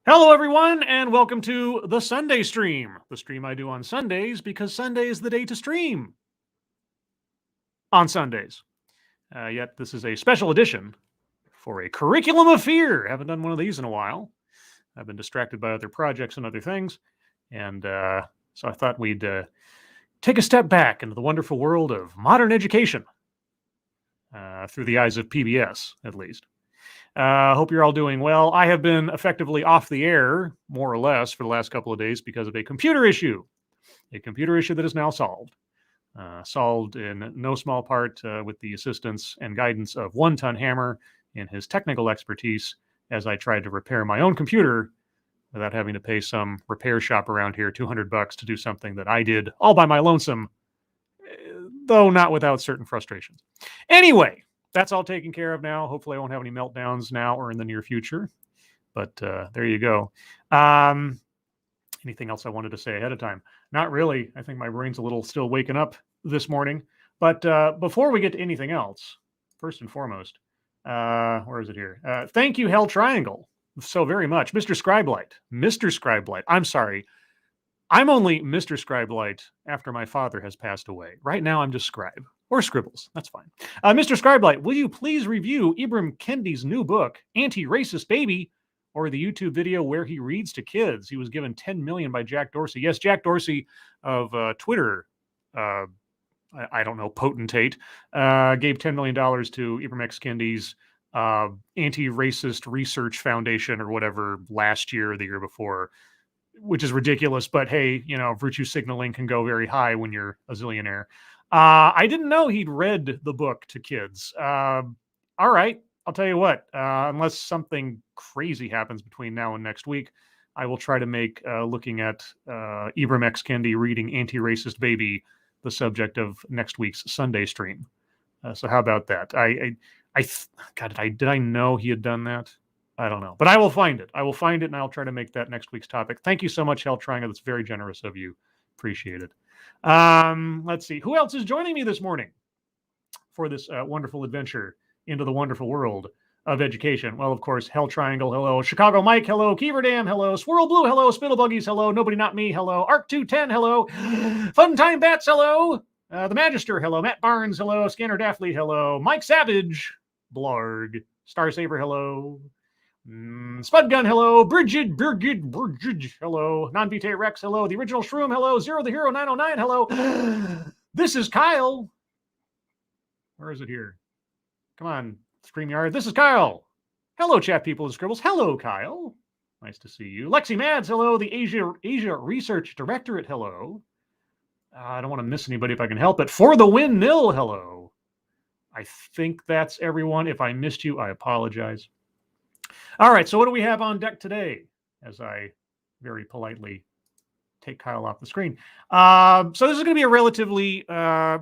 Hello, everyone, and welcome to the Sunday stream. The stream I do on Sundays because Sunday is the day to stream on Sundays. Yet this is a special edition for a curriculum of fear. Haven't done one of these in a while. I've been distracted by other projects and other things. And so I thought we'd take a step back into the wonderful world of modern education through the eyes of PBS, at least. Hope you're all doing well. I have been effectively off the air, more or less, for the last couple of days because of a computer issue that is now solved. Solved in no small part with the assistance and guidance of One Ton Hammer and his technical expertise as I tried to repair my own computer without having to pay some repair shop around here $200 to do something that I did all by my lonesome, though not without certain frustrations. Anyway, that's all taken care of now. Hopefully I won't have any meltdowns now or in the near future. But there you go. Anything else I wanted to say ahead of time? Not really. I think my brain's a little still waking up this morning. But before we get to anything else, first and foremost, where is it here? Thank you, Hell Triangle, so very much. Mr. Scribelight. I'm sorry. I'm only Mr. Scribelight after my father has passed away. Right now, I'm just Scribe. Or Scribbles. That's fine. Mr. Scribelight, will you please review Ibram Kendi's new book, Anti-Racist Baby, or the YouTube video where he reads to kids? He was given $10 million by Jack Dorsey. Yes, Jack Dorsey of Twitter, I don't know, potentate, gave $10 million to Ibram X. Kendi's Anti-Racist Research Foundation or whatever last year or the year before, which is ridiculous. But hey, virtue signaling can go very high when you're a zillionaire. I didn't know he'd read the book to kids. All right, I'll tell you what, unless something crazy happens between now and next week, I will try to make looking at Ibram X. Kendi reading Anti-Racist Baby the subject of next week's Sunday stream. So how about that? Did I know he had done that? I don't know, but I will find it. And I'll try to make that next week's topic. Thank you so much, Hell Triangle. That's very generous of you. Appreciate it. Let's see. Who else is joining me this morning for this wonderful adventure into the wonderful world of education? Well, of course, Hell Triangle, hello. Chicago Mike, hello. Keeverdam, hello. Swirl Blue, hello. Spittlebuggies, hello. Nobody Not Me, hello. Arc 210, hello. Fun Time Bats, hello. The Magister, hello. Matt Barnes, hello. Scanner Daffley, hello. Mike Savage, Blarg. Star Saber, hello. Spud Gun, hello. Bridget, hello. Non-Vitae Rex, hello. The Original Shroom, hello. Zero the Hero 909, hello. This is Kyle. Where is it here? Come on, StreamYard. This is Kyle. Hello, chat people and scribbles. Hello, Kyle. Nice to see you. Lexi Mads, hello. The Asia Research Directorate, hello. I don't want to miss anybody if I can help it. For the Win Nil, hello. I think that's everyone. If I missed you, I apologize. All right, so what do we have on deck today? As I very politely take Kyle off the screen. So this is going to be a relatively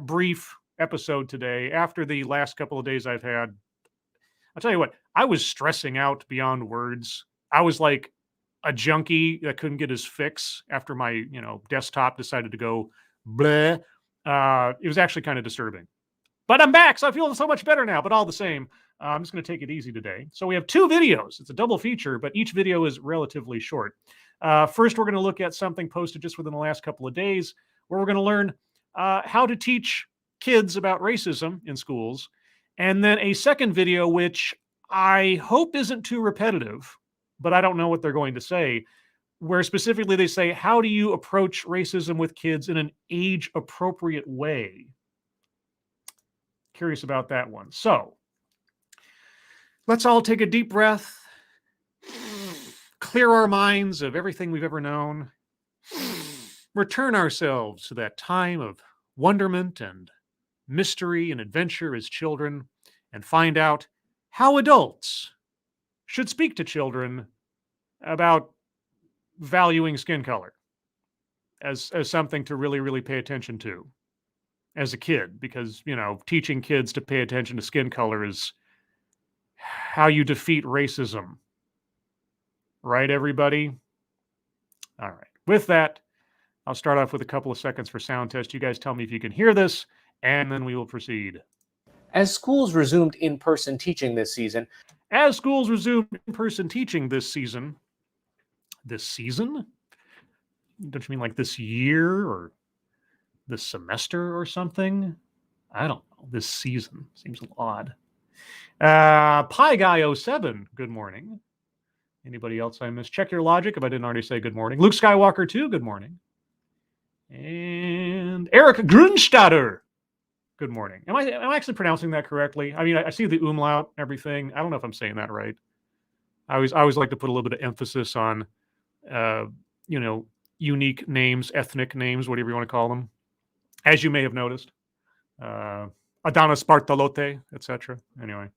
brief episode today. After the last couple of days I've had, I'll tell you what, I was stressing out beyond words. I was like a junkie that couldn't get his fix after my desktop decided to go bleh. It was actually kind of disturbing. But I'm back, so I feel so much better now. But all the same, I'm just going to take it easy today. So we have two videos. It's a double feature, but each video is relatively short. First, we're going to look at something posted just within the last couple of days, where we're going to learn how to teach kids about racism in schools. And then a second video, which I hope isn't too repetitive, but I don't know what they're going to say, where specifically they say, how do you approach racism with kids in an age-appropriate way? Curious about that one. So let's all take a deep breath, clear our minds of everything we've ever known, return ourselves to that time of wonderment and mystery and adventure as children, and find out how adults should speak to children about valuing skin color as something to really, really pay attention to as a kid, because, teaching kids to pay attention to skin color is how you defeat racism. Right, everybody? All right. With that, I'll start off with a couple of seconds for sound test. You guys tell me if you can hear this, and then we will proceed. As schools resumed in-person teaching this season, This season? Don't you mean like this year or this semester or something? I don't know. This season seems a little odd. Pie Guy 07, good morning. Anybody else I missed? Check your logic if I didn't already say good morning. Luke Skywalker 2, good morning. And Eric Grunstatter, good morning. Am I actually pronouncing that correctly? I mean, I see the umlaut, everything. I don't know if I'm saying that right. I always like to put a little bit of emphasis on, unique names, ethnic names, whatever you want to call them, as you may have noticed. Adonis Bartolote, etc. Anyway,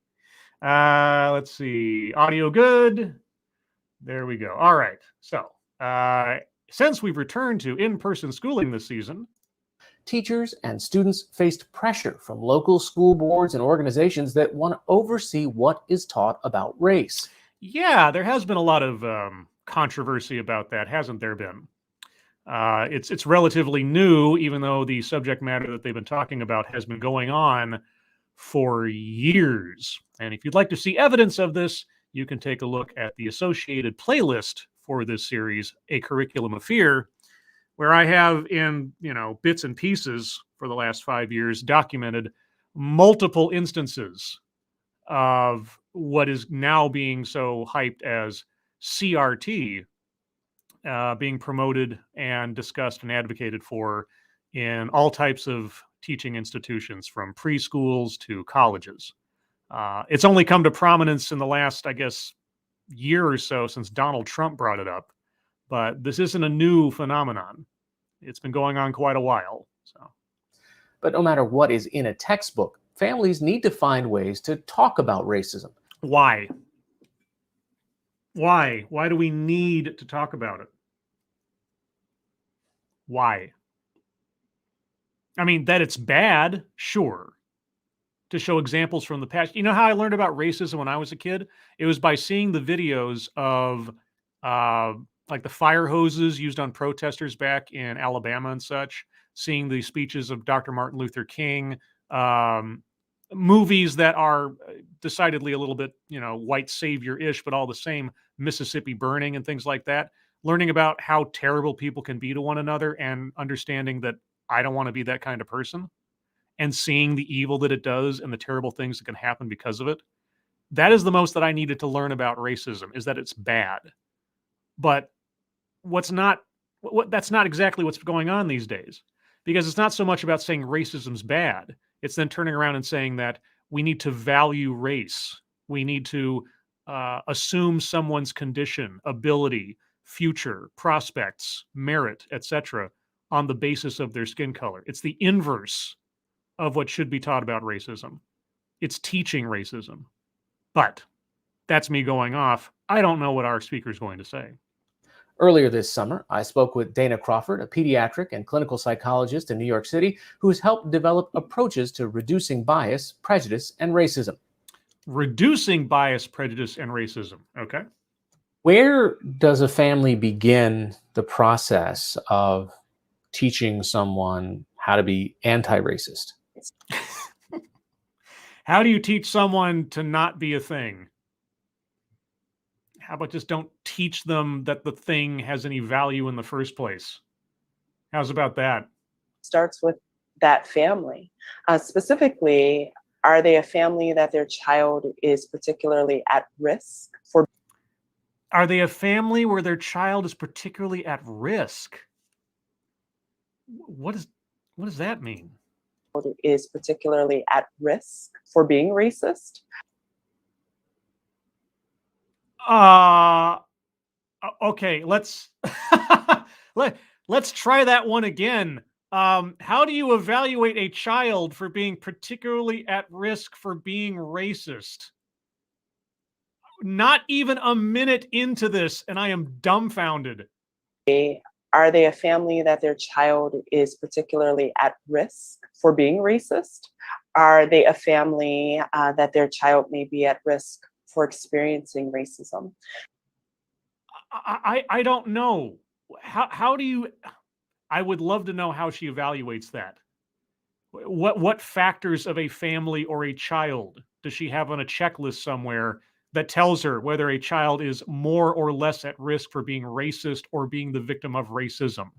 let's see. Audio good. There we go. All right. So, since we've returned to in-person schooling this season, Teachers and students faced pressure from local school boards and organizations that want to oversee what is taught about race. yeah, there has been a lot of controversy about that, hasn't there been? It's relatively new, even though the subject matter that they've been talking about has been going on for years. And if you'd like to see evidence of this, you can take a look at the associated playlist for this series, A Curriculum of Fear, where I have in, bits and pieces for the last 5 years documented multiple instances of what is now being so hyped as CRT, being promoted and discussed and advocated for in all types of teaching institutions, from preschools to colleges. It's only come to prominence in the last, I guess, year or so since Donald Trump brought it up, but this isn't a new phenomenon. It's been going on quite a while. So, But no matter what is in a textbook, families need to find ways to talk about racism. why? Why? Why do we need to talk about it? Why? I mean, that it's bad, sure. To show examples from the past. You know how I learned about racism when I was a kid? It was by seeing the videos of like the fire hoses used on protesters back in Alabama and such, seeing the speeches of Dr. Martin Luther King, movies that are decidedly a little bit, white savior-ish, but all the same, Mississippi Burning and things like that. Learning about how terrible people can be to one another and understanding that I don't want to be that kind of person, and seeing the evil that it does and the terrible things that can happen because of it. That is the most that I needed to learn about racism, is that it's bad. But that's not exactly what's going on these days, because it's not so much about saying racism's bad. It's then turning around and saying that we need to value race. We need to assume someone's condition, ability, future, prospects, merit, etc., on the basis of their skin color. It's the inverse of what should be taught about racism. It's teaching racism. But that's me going off. I don't know what our speaker is going to say. Earlier this summer, I spoke with Dana Crawford, a pediatric and clinical psychologist in New York City, who has helped develop approaches to reducing bias, prejudice, and racism. Reducing bias, prejudice, and racism. Okay. Where does a family begin the process of teaching someone how to be anti-racist? How do you teach someone to not be a thing? How about just don't teach them that the thing has any value in the first place? How's about that? Starts with that family. Specifically, are they a family that their child is particularly at risk for? Are they a family where their child is particularly at risk? What does that mean? Is particularly at risk for being racist? Okay, let's let's try that one again. How do you evaluate a child for being particularly at risk for being racist? Not even a minute into this, and I am dumbfounded. Are they a family that their child is particularly at risk for being racist? Are they a family that their child may be at risk for experiencing racism? I don't know. How do you? I would love to know how she evaluates that. What factors of a family or a child does she have on a checklist somewhere that tells her whether a child is more or less at risk for being racist or being the victim of racism.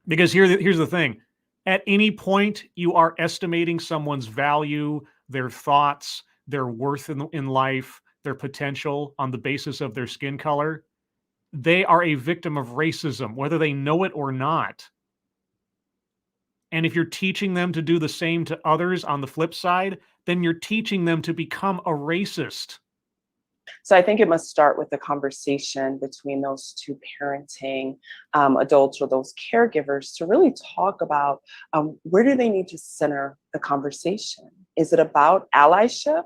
Because here's the thing. At any point, you are estimating someone's value, their thoughts, their worth in life, their potential on the basis of their skin color. They are a victim of racism, whether they know it or not. And if you're teaching them to do the same to others on the flip side, then you're teaching them to become a racist. So I think it must start with the conversation between those two parenting adults or those caregivers to really talk about where do they need to center the conversation? Is it about allyship?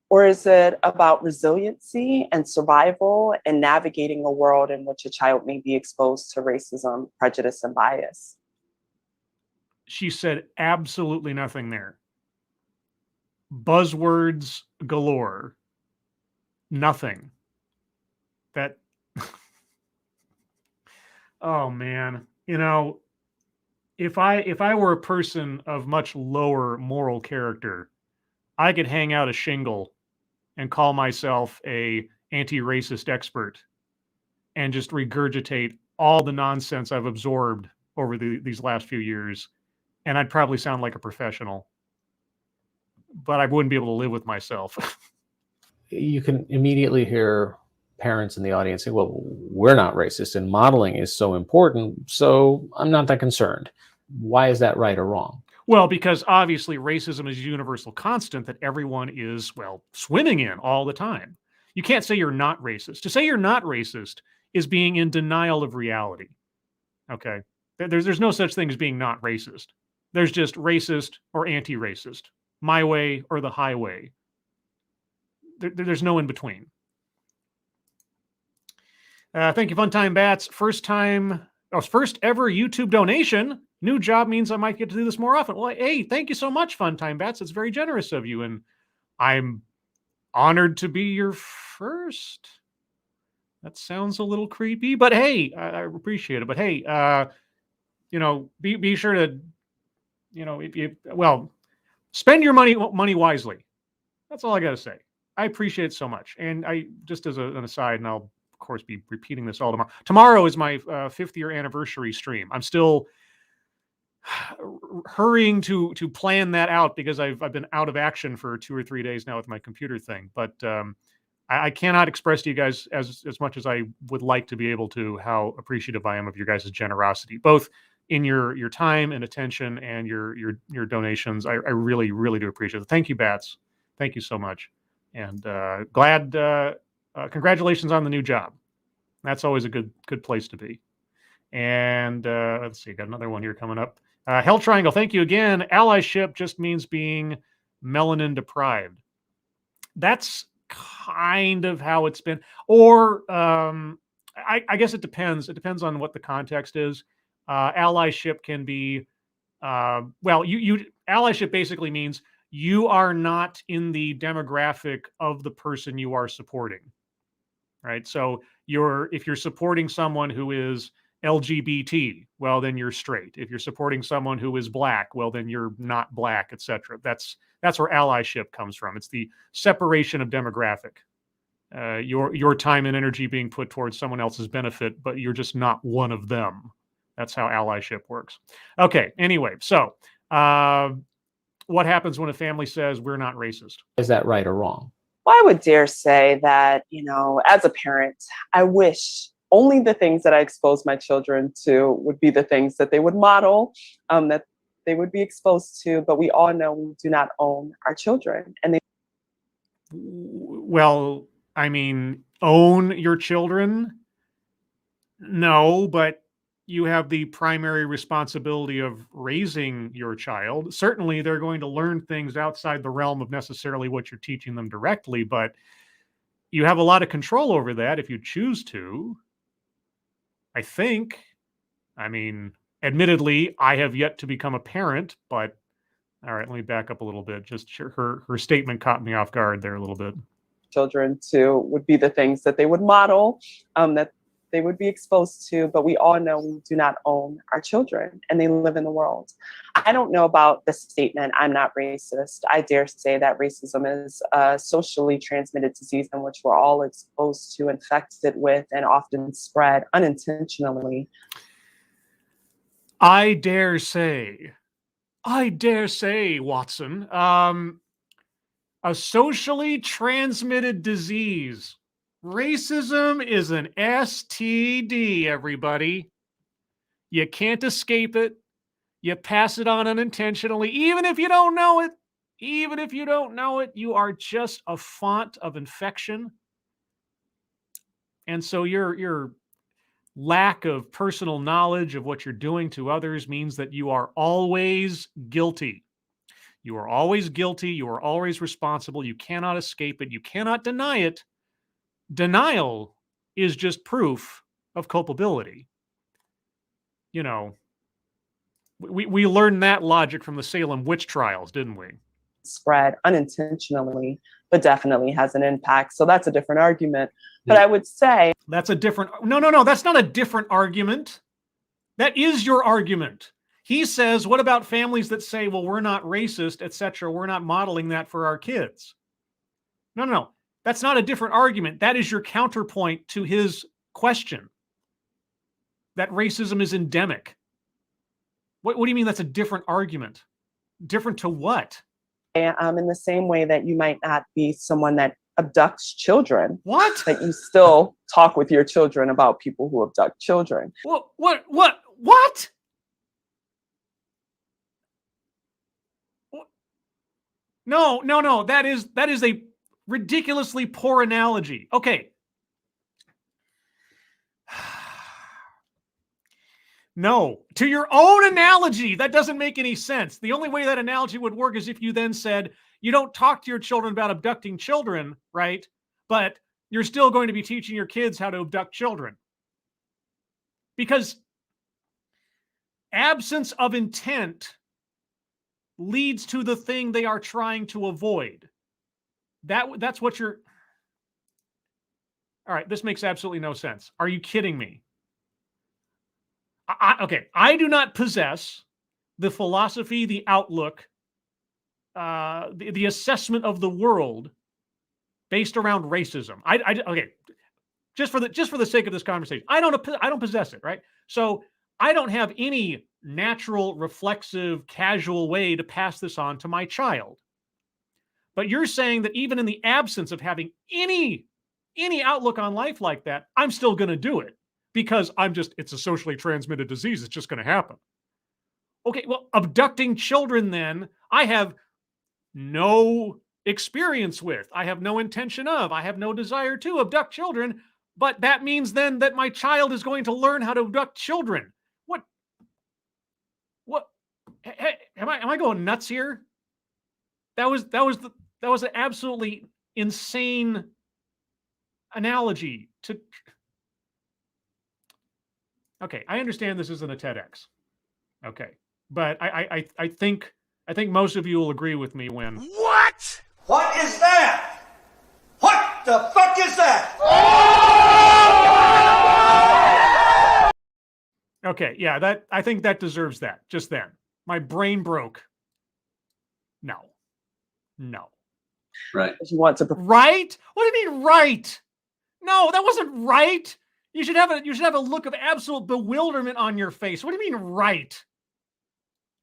Or is it about resiliency and survival and navigating a world in which a child may be exposed to racism, prejudice, and bias? She said absolutely nothing there. Buzzwords galore. Nothing. That, oh man, you know, if I were a person of much lower moral character, I could hang out a shingle and call myself a anti-racist expert and just regurgitate all the nonsense I've absorbed over these last few years, and I'd probably sound like a professional, but I wouldn't be able to live with myself. You can immediately hear parents in the audience say, well, we're not racist and modeling is so important, so I'm not that concerned. Why is that right or wrong? Well, because obviously racism is a universal constant that everyone is, well, swimming in all the time. You can't say you're not racist. To say you're not racist is being in denial of reality. Okay? There's no such thing as being not racist. There's just racist or anti-racist, my way or the highway. There's no in between. Thank you, Funtime Bats. First ever YouTube donation. New job means I might get to do this more often. Well, hey, thank you so much, Funtime Bats. It's very generous of you, and I'm honored to be your first. That sounds a little creepy, but hey, I appreciate it. But hey, be sure to, spend your money wisely. That's all I got to say. I appreciate it so much. And I just as an aside, and I'll of course be repeating this all tomorrow. Tomorrow is my 5th year anniversary stream. I'm still hurrying to plan that out because I've been out of action for 2 or 3 days now with my computer thing. But I cannot express to you guys as much as I would like to be able to how appreciative I am of your guys' generosity, both in your time and attention and your donations. I really, really do appreciate it. Thank you, Bats. Thank you so much. And congratulations on the new job. That's always a good place to be. And let's see, got another one here coming up. Hell Triangle, thank you again. Allyship just means being melanin deprived. That's kind of how it's been. Or I guess it depends. It depends on what the context is. Allyship can be, allyship basically means you are not in the demographic of the person you are supporting, right? So if you're supporting someone who is LGBT, well, then you're straight. If you're supporting someone who is black, well, then you're not black, etc. That's where allyship comes from. It's the separation of demographic. Your time and energy being put towards someone else's benefit, but you're just not one of them. That's how allyship works. Okay, anyway, so what happens when a family says we're not racist? Is that right or wrong? Well, I would dare say that, as a parent, I wish only the things that I expose my children to would be the things that they would model, that they would be exposed to. But we all know we do not own our children. And well, I mean, own your children? No, but you have the primary responsibility of raising your child. Certainly, they're going to learn things outside the realm of necessarily what you're teaching them directly, but you have a lot of control over that if you choose to. I think. I mean, admittedly, I have yet to become a parent, but all right, let me back up a little bit. Just her statement caught me off guard there a little bit. Children to would be the things that they would model, that they would be exposed to, but we all know we do not own our children and they live in the world. I don't know about the statement, I'm not racist. I dare say that racism is a socially transmitted disease in which we're all exposed to, infected with, and often spread unintentionally. I dare say, Watson, a socially transmitted disease. Racism is an STD, everybody. You can't escape it. You pass it on unintentionally, even if you don't know it. Even if you don't know it, you are just a font of infection. And so your lack of personal knowledge of what you're doing to others means that you are always guilty. You are always guilty. You are always responsible. You cannot escape it. You cannot deny it. Denial is just proof of culpability. You know, we learned that logic from the Salem witch trials, didn't we? Spread unintentionally, but definitely has an impact. So that's a different argument. But I would say that's a different. No. That's not a different argument. That is your argument. He says, what about families that say, well, we're not racist, etc. We're not modeling that for our kids. No. That's not a different argument. That is your counterpoint to his question. That racism is endemic. What do you mean that's a different argument? Different to what? In the same way that you might not be someone that abducts children. What? That you still talk with your children about people who abduct children. What? No. That is a ridiculously poor analogy. Okay. No, to your own analogy, that doesn't make any sense. The only way that analogy would work is if you then said, you don't talk to your children about abducting children, right? But you're still going to be teaching your kids how to abduct children. Because absence of intent leads to the thing they are trying to avoid. That's what you're... All right, this makes absolutely no sense. Are you kidding me? Okay, I do not possess the philosophy, the outlook, the assessment of the world based around racism. Okay, just for the sake of this conversation, I don't possess it, right? So I don't have any natural, reflexive, casual way to pass this on to my child. But you're saying that even in the absence of having any outlook on life like that, I'm still going to do it. Because it's a socially transmitted disease. It's just going to happen. Okay, well, abducting children then, I have no experience with. I have no intention of. I have no desire to abduct children. But that means then that my child is going to learn how to abduct children. What? Hey, am I going nuts here? That was an absolutely insane analogy to... Okay, I understand this isn't a TEDx. Okay, but I think most of you will agree with me when... What? What is that? What the fuck is that? Okay, yeah, I think that deserves that, just then. My brain broke. No. Right. You want to... Right? What do you mean, right? No, that wasn't right. You should have a look of absolute bewilderment on your face. What do you mean, right?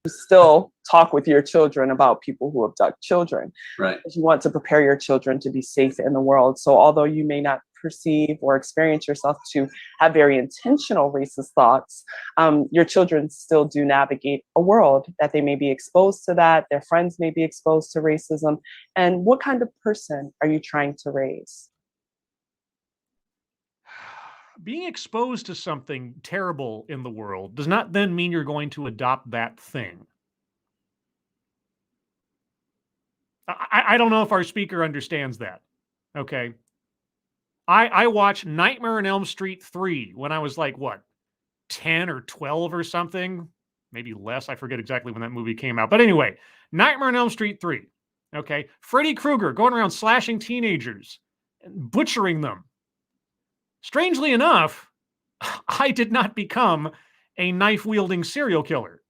You still talk with your children about people who abduct children. Right. You want to prepare your children to be safe in the world. So although you may not perceive or experience yourself to have very intentional racist thoughts, your children still do navigate a world that they may be exposed to that. Their friends may be exposed to racism. And what kind of person are you trying to raise? Being exposed to something terrible in the world does not then mean you're going to adopt that thing. I don't know if our speaker understands that. Okay. I watched Nightmare on Elm Street 3 when I was like, 10 or 12 or something? Maybe less. I forget exactly when that movie came out. But anyway, Nightmare on Elm Street 3. Okay. Freddy Krueger going around slashing teenagers and butchering them. Strangely enough, I did not become a knife-wielding serial killer.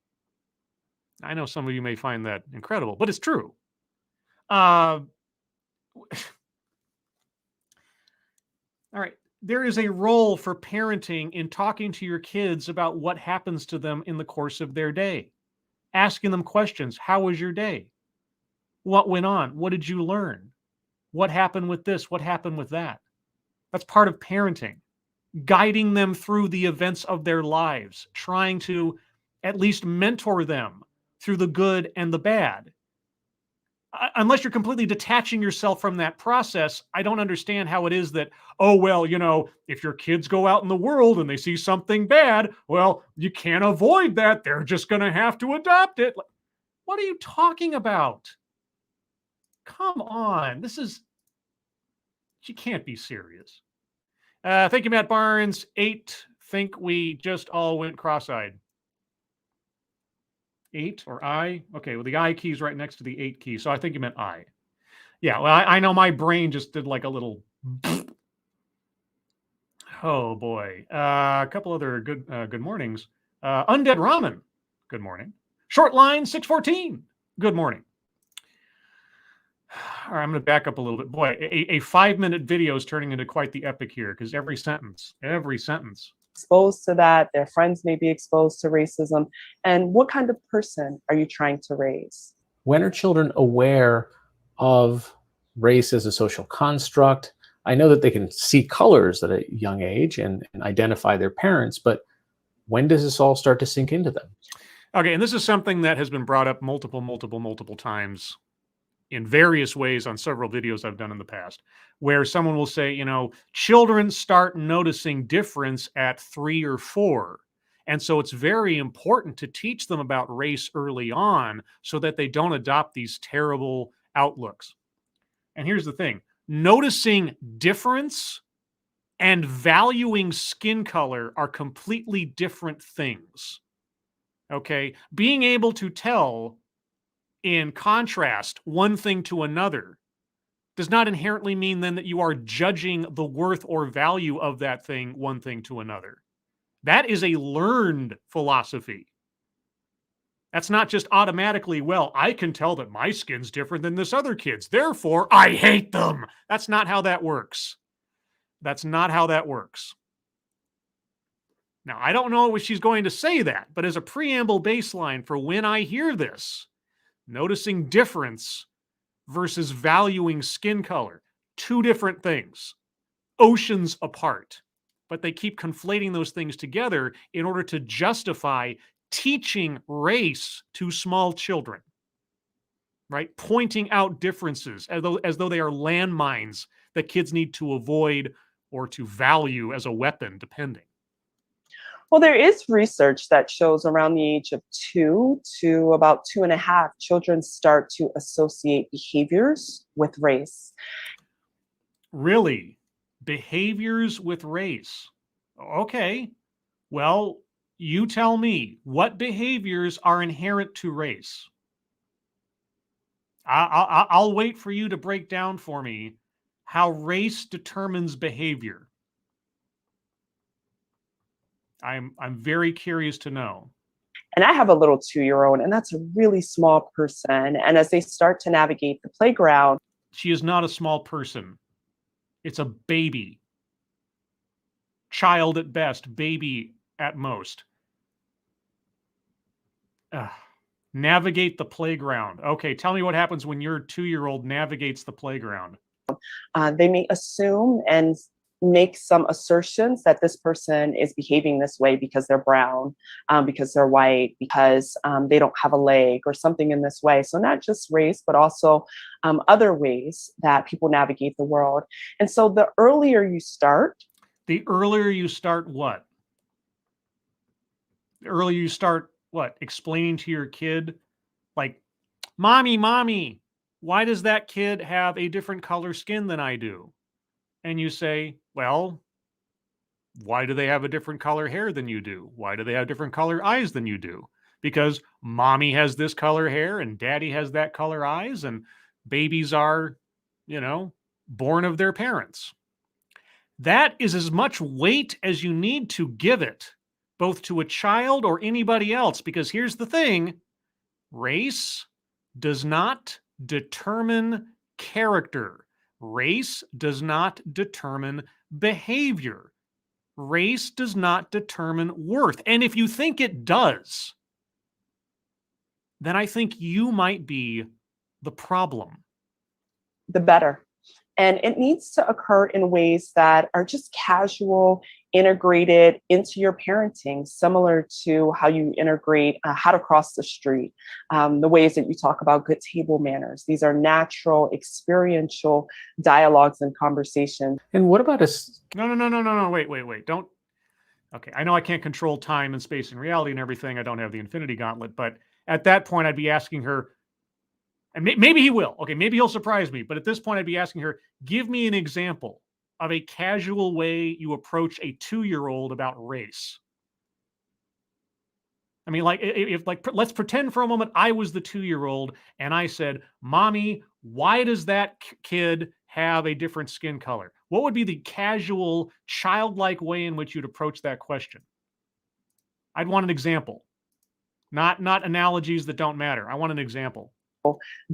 I know some of you may find that incredible, but it's true. All right. There is a role for parenting in talking to your kids about what happens to them in the course of their day. Asking them questions. How was your day? What went on? What did you learn? What happened with this? What happened with that? That's part of parenting. Guiding them through the events of their lives, trying to at least mentor them through the good and the bad. Unless you're completely detaching yourself from that process, I don't understand how it is that, oh, well, if your kids go out in the world and they see something bad, well, you can't avoid that. They're just going to have to adopt it. What are you talking about? Come on. You can't be serious. Thank you, Matt Barnes. 8. Think we just all went cross-eyed. 8 or I? Okay, well, the I key is right next to the 8 key, so I think you meant I. Yeah, well, I know my brain just did like a little... Oh, boy. A couple other good mornings. Undead Ramen, good morning. Short Line 614, good morning. All right, I'm going to back up a little bit. Boy, a 5-minute video is turning into quite the epic here, because every sentence. Exposed to that, their friends may be exposed to racism. And what kind of person are you trying to raise? When are children aware of race as a social construct? I know that they can see colors at a young age and identify their parents, but when does this all start to sink into them? Okay, and this is something that has been brought up multiple times in various ways on several videos I've done in the past, where someone will say, children start noticing difference at 3 or 4. And so it's very important to teach them about race early on so that they don't adopt these terrible outlooks. And here's the thing, noticing difference and valuing skin color are completely different things. Okay? Being able to tell in contrast one thing to another does not inherently mean then that you are judging the worth or value of that thing, one thing to another. That is a learned philosophy. That's not just automatically, well, I can tell that my skin's different than this other kid's, therefore I hate them. That's not how that works. That's not how that works. Now, I don't know if she's going to say that, but as a preamble baseline for when I hear this, noticing difference versus valuing skin color, 2 different things, oceans apart. But they keep conflating those things together in order to justify teaching race to small children, right? Pointing out differences as though they are landmines that kids need to avoid or to value as a weapon, depending. Well, there is research that shows around the age of 2 to about 2.5, children start to associate behaviors with race. Really? Behaviors with race? Okay. Well, you tell me, what behaviors are inherent to race? I'll wait for you to break down for me how race determines behavior. I'm very curious to know. And I have a little 2-year-old, and that's a really small person. And as they start to navigate the playground, She is not a small person. It's a baby. Child at best, baby at most. Navigate the playground. Okay, tell me what happens when your 2-year-old navigates the playground. they may assume and make some assertions that this person is behaving this way because they're brown, because they're white, because they don't have a leg or something in this way. So not just race, but also other ways that people navigate the world. And so the earlier you start. The earlier you start what? The earlier you start what? Explaining to your kid, like, mommy, why does that kid have a different color skin than I do? And you say, well, why do they have a different color hair than you do? Why do they have different color eyes than you do? Because mommy has this color hair and daddy has that color eyes, and babies are, born of their parents. That is as much weight as you need to give it, both to a child or anybody else, because here's the thing: race does not determine character. Race does not determine behavior. Race does not determine worth. And if you think it does, then I think you might be the problem. The better. And it needs to occur in ways that are just casual, integrated into your parenting, similar to how you integrate how to cross the street, the ways that you talk about good table manners. These are natural, experiential dialogues and conversations. And what about us? No. Wait. Don't. Okay, I know I can't control time and space and reality and everything. I don't have the Infinity Gauntlet, but at that point, I'd be asking her, and maybe he will. Okay, maybe he'll surprise me. But at this point, I'd be asking her, give me an example of a casual way you approach a 2-year-old about race. I mean, let's pretend for a moment I was the 2-year-old and I said, Mommy, why does that kid have a different skin color? What would be the casual, childlike way in which you'd approach that question? I'd want an example, not analogies that don't matter. I want an example.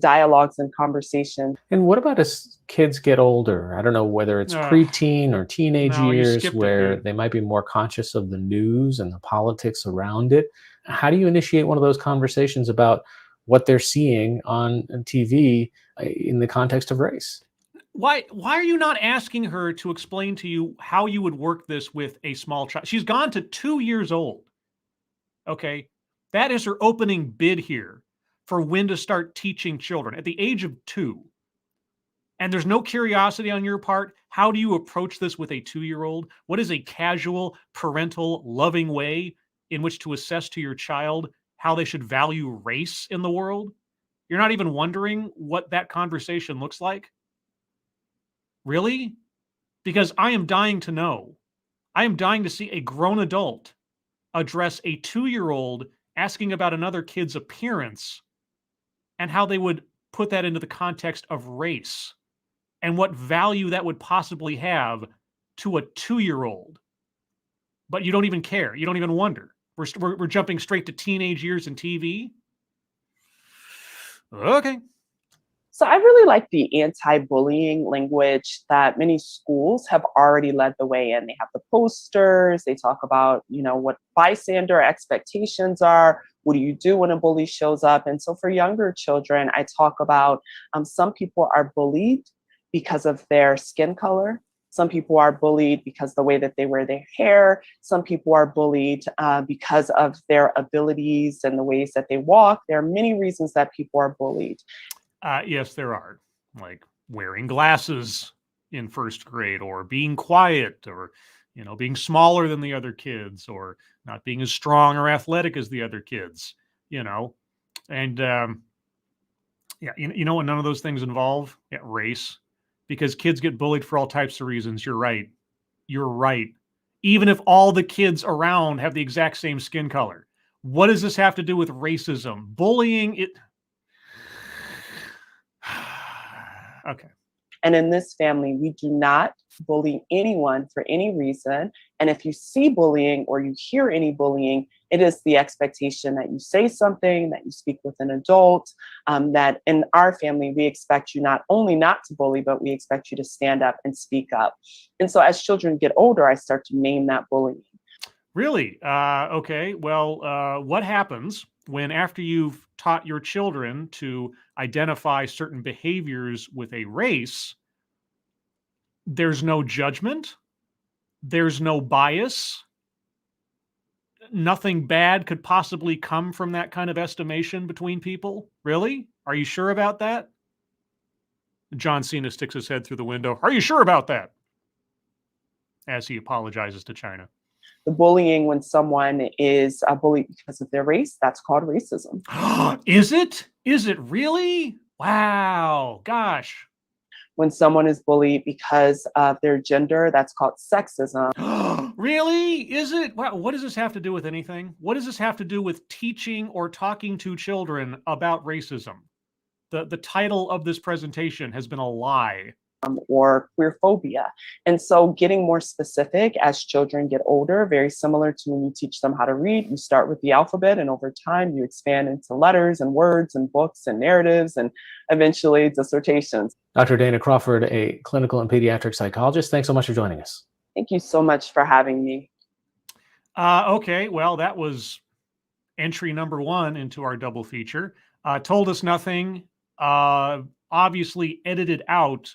Dialogues and conversations. And what about as kids get older? I don't know whether it's preteen or teenage years where they might be more conscious of the news and the politics around it. How do you initiate one of those conversations about what they're seeing on TV in the context of race? Why are you not asking her to explain to you how you would work this with a small child? She's gone to 2 years old. Okay. That is her opening bid here for when to start teaching children at the age of 2. And there's no curiosity on your part. How do you approach this with a 2-year-old? What is a casual, parental, loving way in which to assess to your child how they should value race in the world? You're not even wondering what that conversation looks like? Really? Because I am dying to know. I am dying to see a grown adult address a 2-year-old asking about another kid's appearance and how they would put that into the context of race and what value that would possibly have to a 2-year-old. But you don't even care. You don't even wonder. We're jumping straight to teenage years and TV. Okay. So I really like the anti-bullying language that many schools have already led the way in. They have the posters. They talk about, what bystander expectations are. What do you do when a bully shows up? And so for younger children, I talk about some people are bullied because of their skin color. Some people are bullied because the way that they wear their hair. Some people are bullied because of their abilities and the ways that they walk. There are many reasons that people are bullied. Yes, there are, like wearing glasses in first grade, or being quiet, or being smaller than the other kids, or not being as strong or athletic as the other kids. And what none of those things involve race, because kids get bullied for all types of reasons. You're right. Even if all the kids around have the exact same skin color, what does this have to do with racism? Bullying Okay. And in this family, we do not bully anyone for any reason. And if you see bullying or you hear any bullying, it is the expectation that you say something, that you speak with an adult, that in our family, we expect you not only not to bully, but we expect you to stand up and speak up. And so as children get older, I start to name that bullying. Really? Okay. Well, what happens when, after you've taught your children to identify certain behaviors with a race, there's no judgment, there's no bias, nothing bad could possibly come from that kind of estimation between people? Really? Are you sure about that? John Cena sticks his head through the window. Are you sure about that? As he apologizes to China. The bullying, when someone is bullied because of their race, that's called racism. Is it? Is it really? Wow. Gosh. When someone is bullied because of their gender, that's called sexism. Really? Is it? Wow. What does this have to do with anything? What does this have to do with teaching or talking to children about racism? The title of this presentation has been a lie or queer phobia. And so getting more specific as children get older, very similar to when you teach them how to read, you start with the alphabet and over time you expand into letters and words and books and narratives and eventually dissertations. Dr. Dana Crawford, a clinical and pediatric psychologist, thanks so much for joining us. Thank you so much for having me. Okay, well, that was entry number 1 into our double feature. Told us nothing, obviously edited out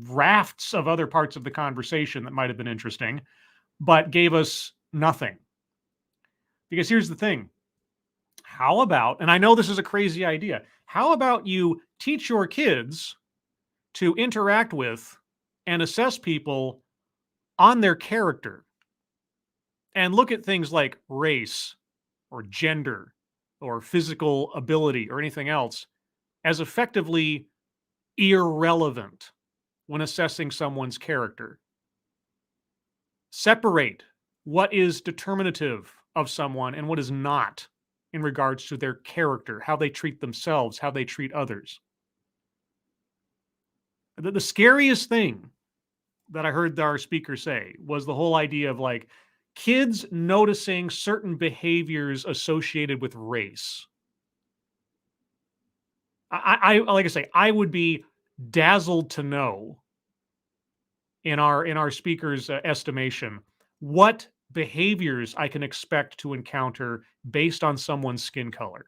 rafts of other parts of the conversation that might have been interesting, but gave us nothing. Because here's the thing. How about, and I know this is a crazy idea, how about you teach your kids to interact with and assess people on their character and look at things like race or gender or physical ability or anything else as effectively irrelevant when assessing someone's character. Separate what is determinative of someone and what is not in regards to their character, how they treat themselves, how they treat others. The scariest thing that I heard our speaker say was the whole idea of like kids noticing certain behaviors associated with race. I like I say, I would be dazzled to know in our speaker's estimation what behaviors I can expect to encounter based on someone's skin color.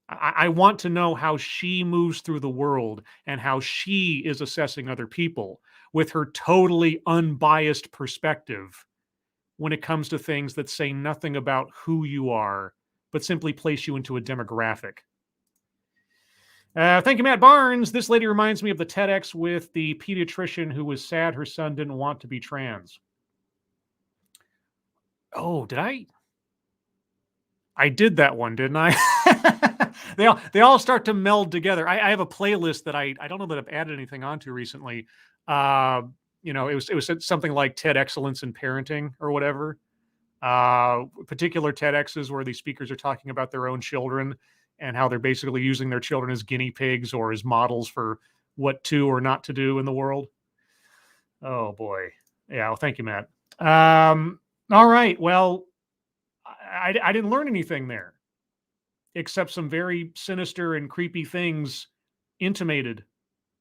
I want to know how she moves through the world and how she is assessing other people with her totally unbiased perspective when it comes to things that say nothing about who you are, but simply place you into a demographic. Thank you, Matt Barnes. This lady reminds me of the TEDx with the pediatrician who was sad her son didn't want to be trans. Oh, did I? I did that one, didn't I? They all start to meld together. I have a playlist that I don't know that I've added anything onto recently. It was something like TED Excellence in Parenting or whatever. Particular TEDx's where these speakers are talking about their own children and how they're basically using their children as guinea pigs or as models for what to or not to do in the world. Oh boy. Yeah. Well, thank you, Matt. All right. Well, I didn't learn anything there except some very sinister and creepy things intimated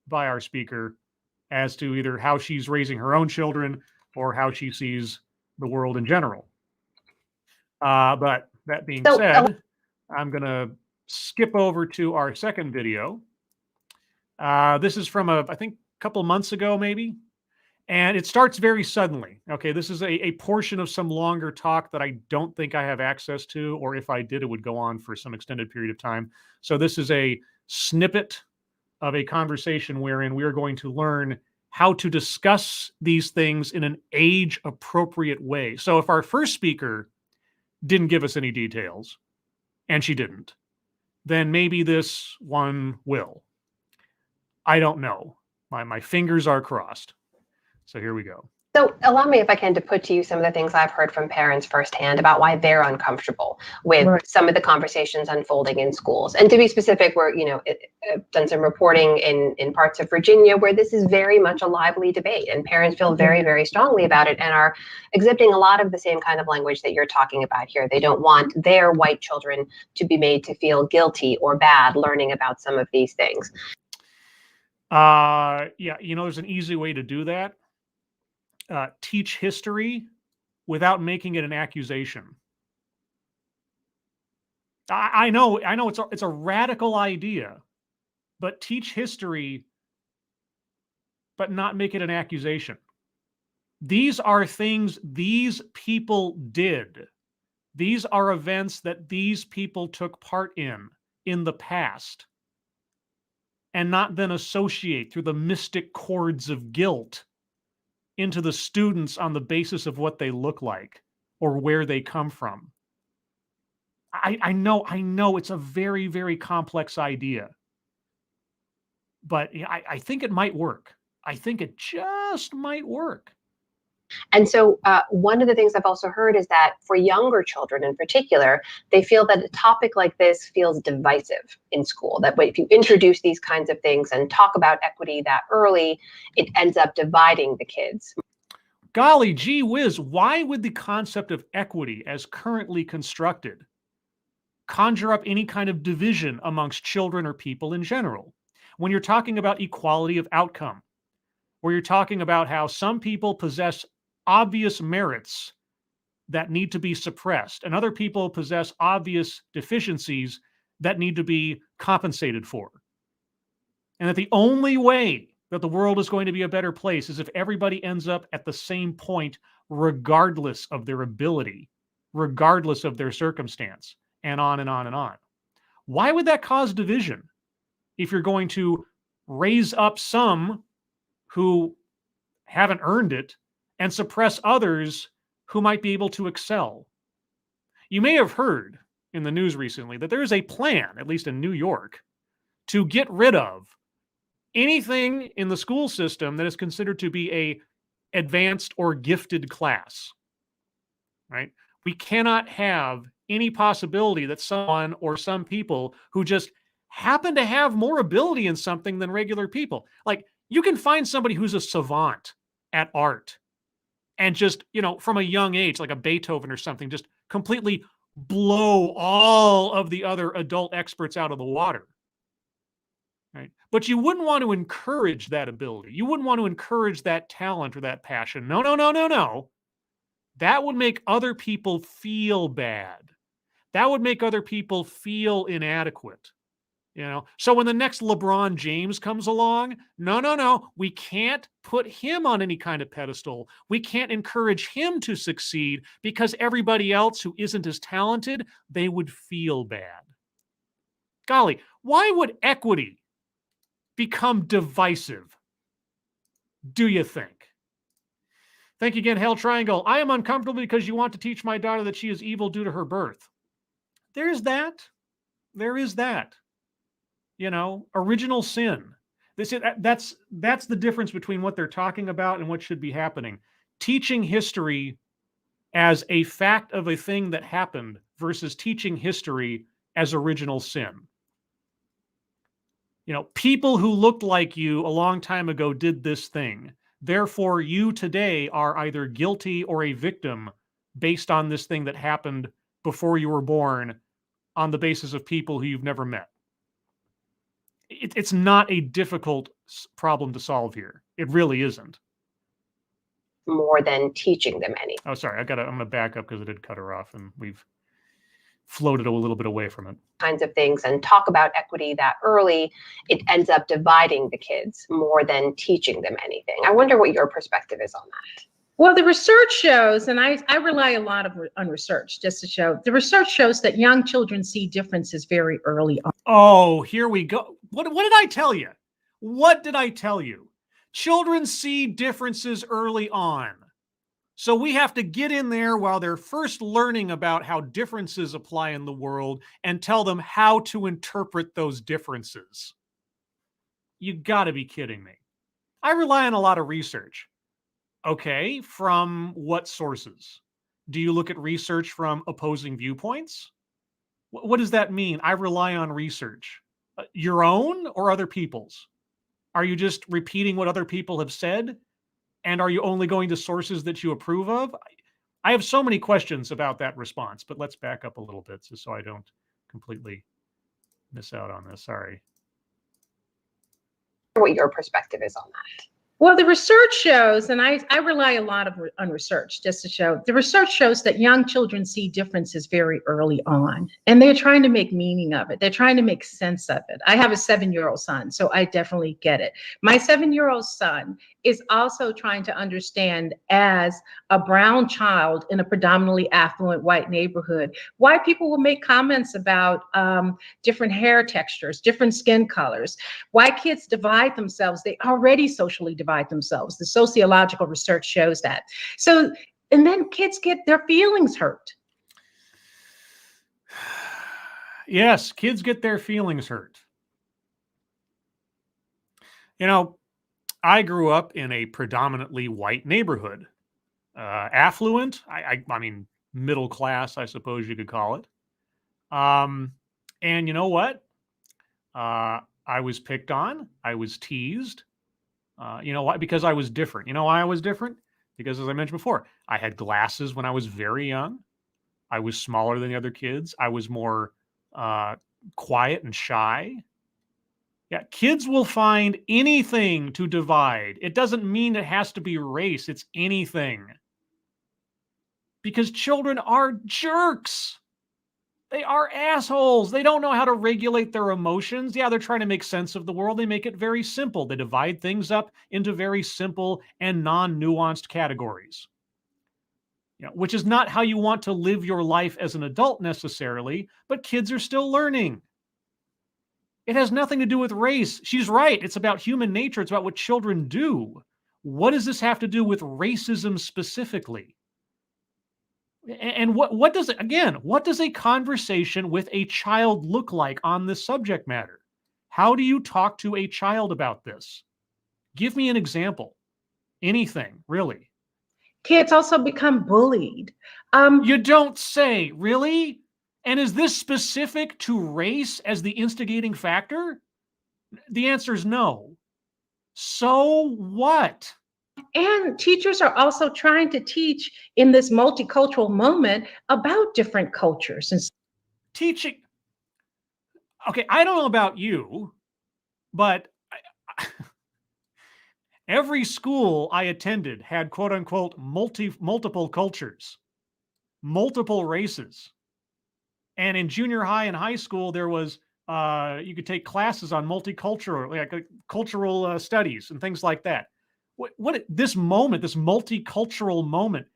by our speaker as to either how she's raising her own children or how she sees the world in general. But that being said, I'm going to skip over to our second video. This is from I think a couple months ago, maybe. And it starts very suddenly. Okay, this is a portion of some longer talk that I don't think I have access to, or if I did, it would go on for some extended period of time. So this is a snippet of a conversation wherein we are going to learn how to discuss these things in an age-appropriate way. So if our first speaker didn't give us any details, and she didn't, then maybe this one will. I don't know. My fingers are crossed. So here we go. So allow me, if I can, to put to you some of the things I've heard from parents firsthand about why they're uncomfortable with some of the conversations unfolding in schools. And to be specific, we're, done some reporting in parts of Virginia where this is very much a lively debate and parents feel very, very strongly about it and are exhibiting a lot of the same kind of language that you're talking about here. They don't want their white children to be made to feel guilty or bad learning about some of these things. Yeah, there's an easy way to do that. Teach history without making it an accusation. I know it's a radical idea, but teach history, but not make it an accusation. These are things these people did. These are events that these people took part in the past, and not then associate through the mystic chords of guilt into the students on the basis of what they look like or where they come from. I know it's a very, very complex idea, but I think it might work. I think it just might work. And so one of the things I've also heard is that for younger children in particular, they feel that a topic like this feels divisive in school, that if you introduce these kinds of things and talk about equity that early, it ends up dividing the kids. Golly gee whiz, why would the concept of equity as currently constructed conjure up any kind of division amongst children or people in general? When you're talking about equality of outcome, where you're talking about how some people possess obvious merits that need to be suppressed, and other people possess obvious deficiencies that need to be compensated for. And that the only way that the world is going to be a better place is if everybody ends up at the same point, regardless of their ability, regardless of their circumstance, and on and on and on. Why would that cause division if you're going to raise up some who haven't earned it and suppress others who might be able to excel? You may have heard in the news recently that there is a plan, at least in New York, to get rid of anything in the school system that is considered to be a advanced or gifted class, right? We cannot have any possibility that someone or some people who just happen to have more ability in something than regular people, like you can find somebody who's a savant at art and just, from a young age, like a Beethoven or something, just completely blow all of the other adult experts out of the water. Right? But you wouldn't want to encourage that ability. You wouldn't want to encourage that talent or that passion. No, no, no, no, no. That would make other people feel bad. That would make other people feel inadequate. So when the next LeBron James comes along, no, we can't put him on any kind of pedestal. We can't encourage him to succeed because everybody else who isn't as talented, they would feel bad. Golly, why would equity become divisive, do you think? Thank you again, Hell Triangle. I am uncomfortable because you want to teach my daughter that she is evil due to her birth. There's that. There is that. Original sin. That's the difference between what they're talking about and what should be happening. Teaching history as a fact of a thing that happened versus teaching history as original sin. People who looked like you a long time ago did this thing. Therefore, you today are either guilty or a victim based on this thing that happened before you were born on the basis of people who you've never met. It's not a difficult problem to solve here. It really isn't. More than teaching them anything. Oh, sorry. I'm going to back up because it did cut her off and we've floated a little bit away from it. Kinds of things and talk about equity that early, it ends up dividing the kids more than teaching them anything. I wonder what your perspective is on that. Well, the research shows, and I rely a lot on research just to show, the research shows that young children see differences very early on. Oh, here we go. What did I tell you? What did I tell you? Children see differences early on. So we have to get in there while they're first learning about how differences apply in the world and tell them how to interpret those differences. You got to be kidding me. I rely on a lot of research. Okay, from what sources? Do you look at research from opposing viewpoints? What does that mean? I rely on research. Your own or other people's? Are you just repeating what other people have said? And are you only going to sources that you approve of? I have so many questions about that response, but let's back up a little bit so I don't completely miss out on this. Sorry. What your perspective is on that. Well, the research shows, and I rely a lot on research just to show, the research shows that young children see differences very early on, and they're trying to make meaning of it. They're trying to make sense of it. I have a 7-year-old son, so I definitely get it. My 7-year-old son is also trying to understand, as a brown child in a predominantly affluent white neighborhood, why people will make comments about different hair textures, different skin colors, why kids divide themselves. They already socially divide themselves. The sociological research shows that. So, and then kids get their feelings hurt. Yes, kids get their feelings hurt. I grew up in a predominantly white neighborhood. affluent. I mean, middle class, I suppose you could call it. And you know what? I was picked on. I was teased. You know why? Because I was different. You know why I was different? Because as I mentioned before, I had glasses when I was very young. I was smaller than the other kids. I was more quiet and shy. Yeah, kids will find anything to divide. It doesn't mean it has to be race. It's anything. Because children are jerks. They are assholes. They don't know how to regulate their emotions. Yeah, they're trying to make sense of the world. They make it very simple. They divide things up into very simple and non-nuanced categories. You know, which is not how you want to live your life as an adult necessarily, but kids are still learning. It has nothing to do with race. She's right. It's about human nature. It's about what children do. What does this have to do with racism specifically? And what does it, again, what does a conversation with a child look like on this subject matter? How do you talk to a child about this? Give me an example. Anything, really. Kids also become bullied. You don't say, really? And is this specific to race as the instigating factor? The answer is no. So what? And teachers are also trying to teach in this multicultural moment about different cultures. And Teaching. Okay, I don't know about you, but every school I attended had quote unquote multiple cultures, multiple races. And in junior high and high school, there was, you could take classes on multicultural, like cultural studies and things like that. What this moment, this multicultural moment,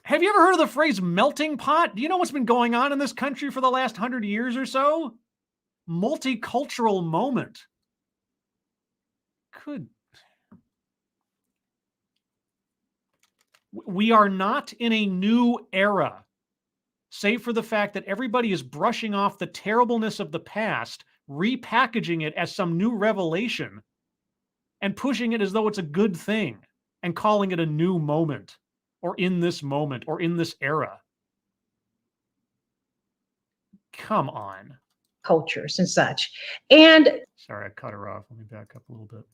have you ever heard of the phrase melting pot? Do you know what's been going on in this country for the last 100 years or so? Multicultural moment. We are not in a new era, save for the fact that everybody is brushing off the terribleness of the past, repackaging it as some new revelation, and pushing it as though it's a good thing and calling it a new moment or in this moment or in this era. Come on. cultures and such. And Sorry, I cut her off. Let me back up a little bit.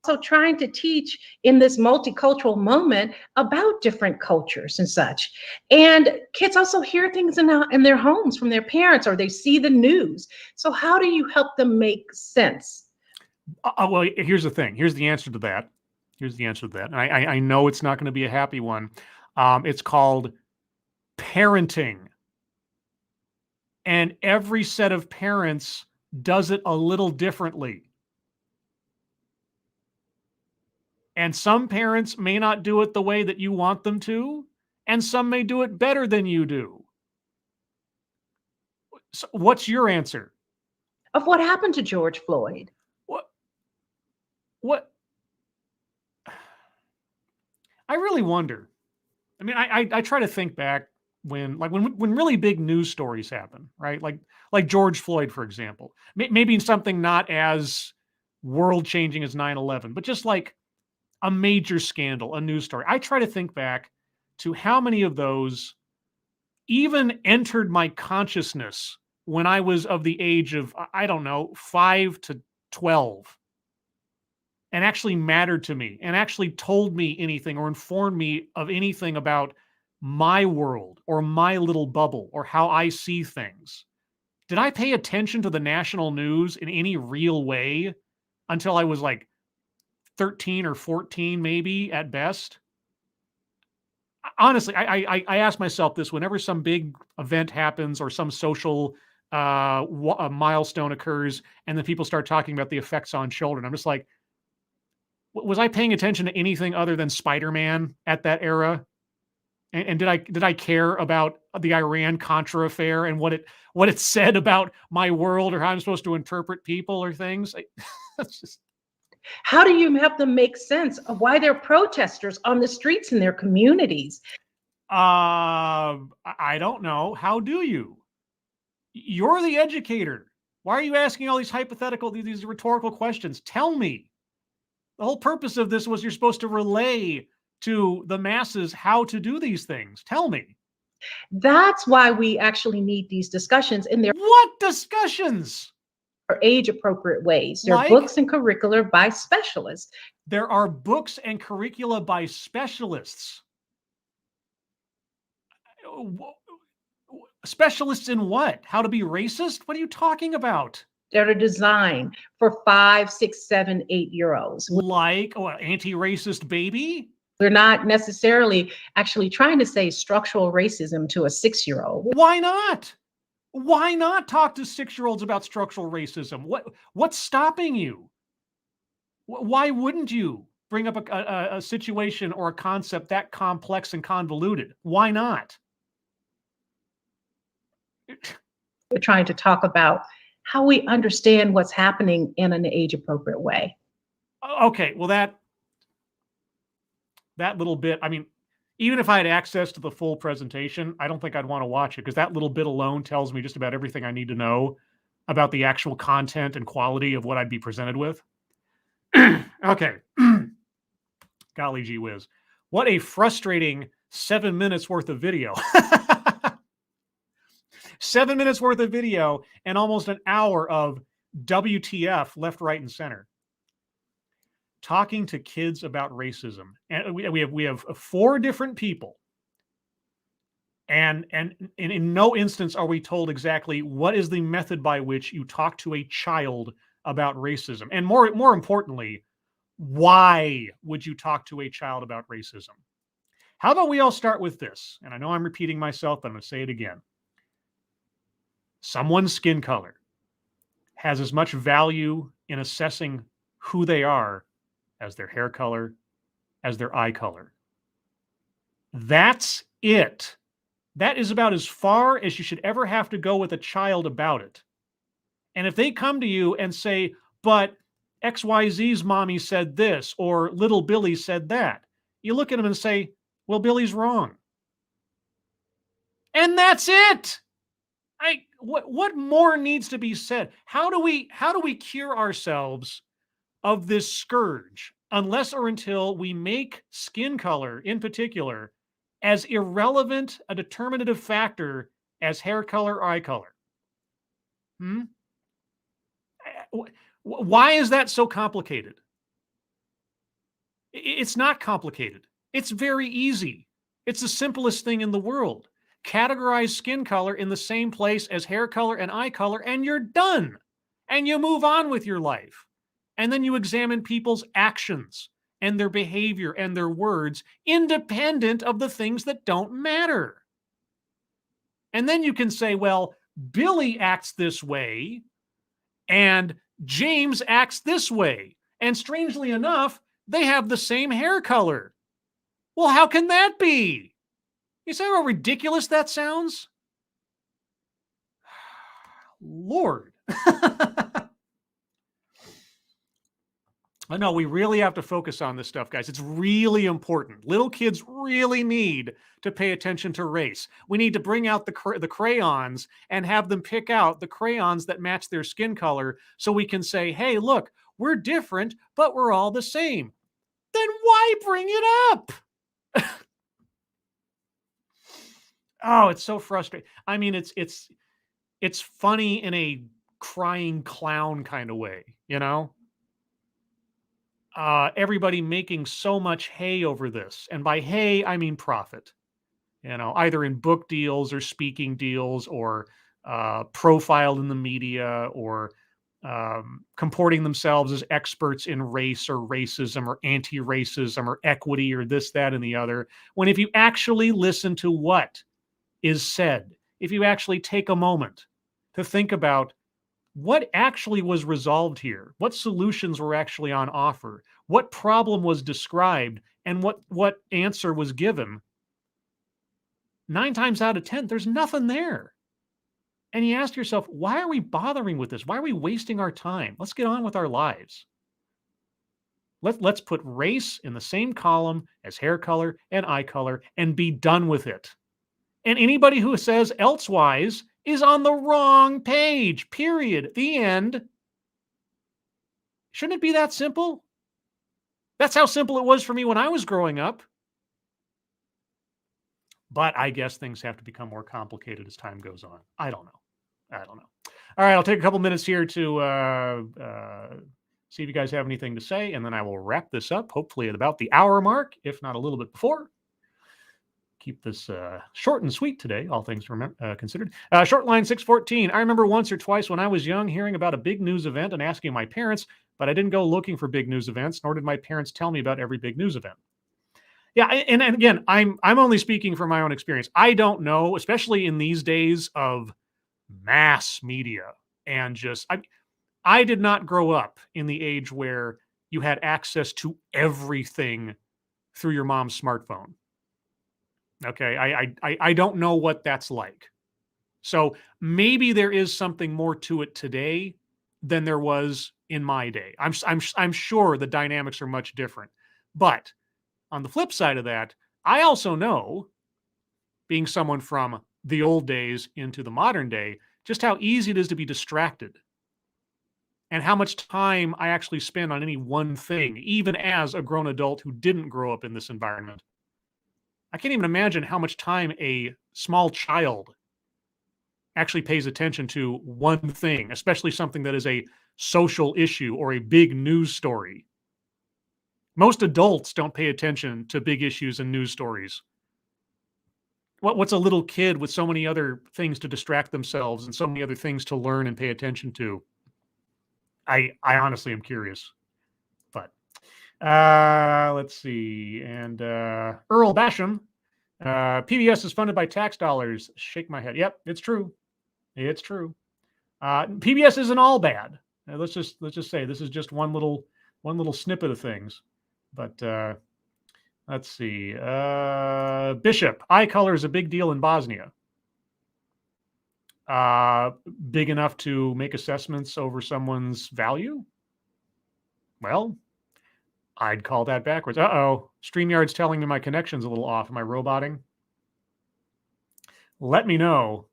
also trying to teach in this multicultural moment about different cultures and such. And kids also hear things in their homes from their parents, or they see the news. So how do you help them make sense? Well, here's the thing. Here's the answer to that. And I know it's not going to be a happy one. It's called parenting. And every set of parents does it a little differently. And some parents may not do it the way that you want them to, and some may do it better than you do. So what's your answer? Of what happened to George Floyd? What? I really wonder. I mean, I try to think back when really big news stories happen, right? Like George Floyd, for example. Maybe something not as world-changing as 9/11, but just like a major scandal, a news story. I try to think back to how many of those even entered my consciousness when I was of the age of, I don't know, 5 to 12. And actually mattered to me and actually told me anything or informed me of anything about my world or my little bubble or how I see things. Did I pay attention to the national news in any real way until I was like 13 or 14, maybe at best? Honestly, I ask myself this whenever some big event happens or some social milestone occurs and then people start talking about the effects on children. I'm just like, was I paying attention to anything other than Spider-Man at that era? And did I care about the Iran-Contra affair and what it said about my world or how I'm supposed to interpret people or things? That's just... How do you help them make sense of why they're protesters on the streets in their communities? I don't know. How do you? You're the educator. Why are you asking all these these rhetorical questions? Tell me. The whole purpose of this was you're supposed to relay to the masses how to do these things? Tell me. That's why we actually need these discussions in their What discussions? age appropriate ways. There are Like? books and curricula by specialists. There are books and curricula by specialists. Specialists in what? How to be racist? What are you talking about? That are designed for 5, 6, 7, 8-year-olds. Like anti-racist baby? We're not necessarily actually trying to say structural racism to a 6-year-old. Why not? Why not talk to 6-year-olds about structural racism? What's stopping you? Why wouldn't you bring up a situation or a concept that complex and convoluted? Why not? We're trying to talk about how we understand what's happening in an age appropriate way. Okay, well that little bit, I mean, even if I had access to the full presentation, I don't think I'd want to watch it because that little bit alone tells me just about everything I need to know about the actual content and quality of what I'd be presented with. Okay. Golly gee whiz. What a frustrating 7 minutes worth of video. 7 minutes worth of video and almost an hour of WTF left, right, and center. Talking to kids about racism. And we have 4 different people. And in no instance are we told exactly what is the method by which you talk to a child about racism. And more importantly, why would you talk to a child about racism? How about we all start with this? And I know I'm repeating myself, but I'm going to say it again. Someone's skin color has as much value in assessing who they are as their hair color, as their eye color. That's it. That is about as far as you should ever have to go with a child about it. And if they come to you and say, but XYZ's mommy said this, or little Billy said that, you look at them and say, well, Billy's wrong. And that's it. What more needs to be said? How do we cure ourselves of this scourge unless or until we make skin color in particular as irrelevant a determinative factor as hair color or eye color? Why is that so complicated? It's not complicated. It's very easy. It's the simplest thing in the world. Categorize skin color in the same place as hair color and eye color, and you're done. And you move on with your life. And then you examine people's actions and their behavior and their words independent of the things that don't matter. And then you can say, well, Billy acts this way and James acts this way. And strangely enough, they have the same hair color. Well, how can that be? You see how ridiculous that sounds? Lord. I know we really have to focus on this stuff, guys. It's really important. Little kids really need to pay attention to race. We need to bring out the crayons and have them pick out the crayons that match their skin color so we can say, hey, look, we're different, but we're all the same. Then why bring it up? Oh, it's so frustrating. I mean, it's funny in a crying clown kind of way, you know? Everybody making so much hay over this. And by hay, I mean profit. You know, either in book deals or speaking deals or profiled in the media or comporting themselves as experts in race or racism or anti-racism or equity or this, that, and the other. When if you actually listen to what is said, if you actually take a moment to think about what actually was resolved here, what solutions were actually on offer, what problem was described, and what answer was given, 9 times out of 10, there's nothing there. And you ask yourself, why are we bothering with this? Why are we wasting our time? Let's get on with our lives. Let's put race in the same column as hair color and eye color and be done with it. And anybody who says elsewise is on the wrong page, period. The end. Shouldn't it be that simple? That's how simple it was for me when I was growing up. But I guess things have to become more complicated as time goes on. I don't know. All right, I'll take a couple minutes here to see if you guys have anything to say, and then I will wrap this up, hopefully at about the hour mark, if not a little bit before. Keep this short and sweet today, all things considered. Short line 614. I remember once or twice when I was young hearing about a big news event and asking my parents, but I didn't go looking for big news events, nor did my parents tell me about every big news event. Yeah, and again, I'm only speaking from my own experience. I don't know, especially in these days of mass media and just I did not grow up in the age where you had access to everything through your mom's smartphone. Okay, I don't know what that's like. So maybe there is something more to it today than there was in my day. I'm sure the dynamics are much different. But on the flip side of that, I also know, being someone from the old days into the modern day, just how easy it is to be distracted and how much time I actually spend on any one thing, even as a grown adult who didn't grow up in this environment. I can't even imagine how much time a small child actually pays attention to one thing, especially something that is a social issue or a big news story. Most adults don't pay attention to big issues and news stories. What's a little kid with so many other things to distract themselves and so many other things to learn and pay attention to? I honestly am curious. But let's see. And Earl Basham, PBS is funded by tax dollars. Shake my head. Yep, it's true. It's true. PBS isn't all bad. Let's just say this is just one little snippet of things. But let's see. Bishop, eye color is a big deal in Bosnia. Big enough to make assessments over someone's value? Well, I'd call that backwards. Uh-oh. StreamYard's telling me my connection's a little off. Am I roboting? Let me know.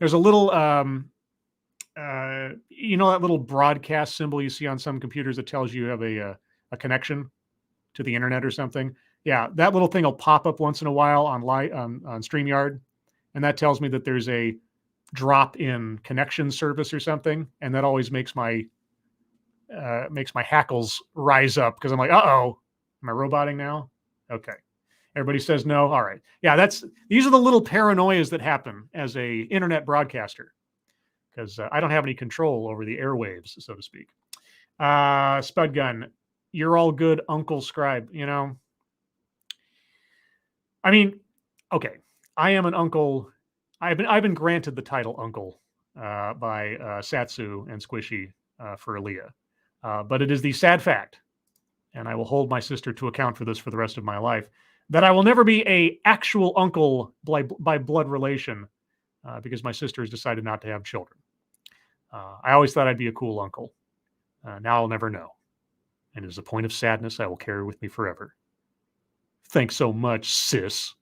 There's a little, you know, that little broadcast symbol you see on some computers that tells you have a connection to the internet or something. Yeah, that little thing will pop up once in a while on StreamYard, and that tells me that there's a drop in connection service or something, and that always makes my hackles rise up because I'm like, uh-oh, am I roboting now? Okay. Everybody says no. All right. Yeah, these are the little paranoias that happen as a internet broadcaster because I don't have any control over the airwaves, so to speak. Spud Gun, you're all good, Uncle Scribe. You know, I mean, okay, I am an uncle. I've been granted the title uncle by Satsu and Squishy for Aaliyah, but it is the sad fact, and I will hold my sister to account for this for the rest of my life, that I will never be a actual uncle by blood relation because my sister has decided not to have children. I always thought I'd be a cool uncle. Now I'll never know. And it is a point of sadness I will carry with me forever. Thanks so much, sis.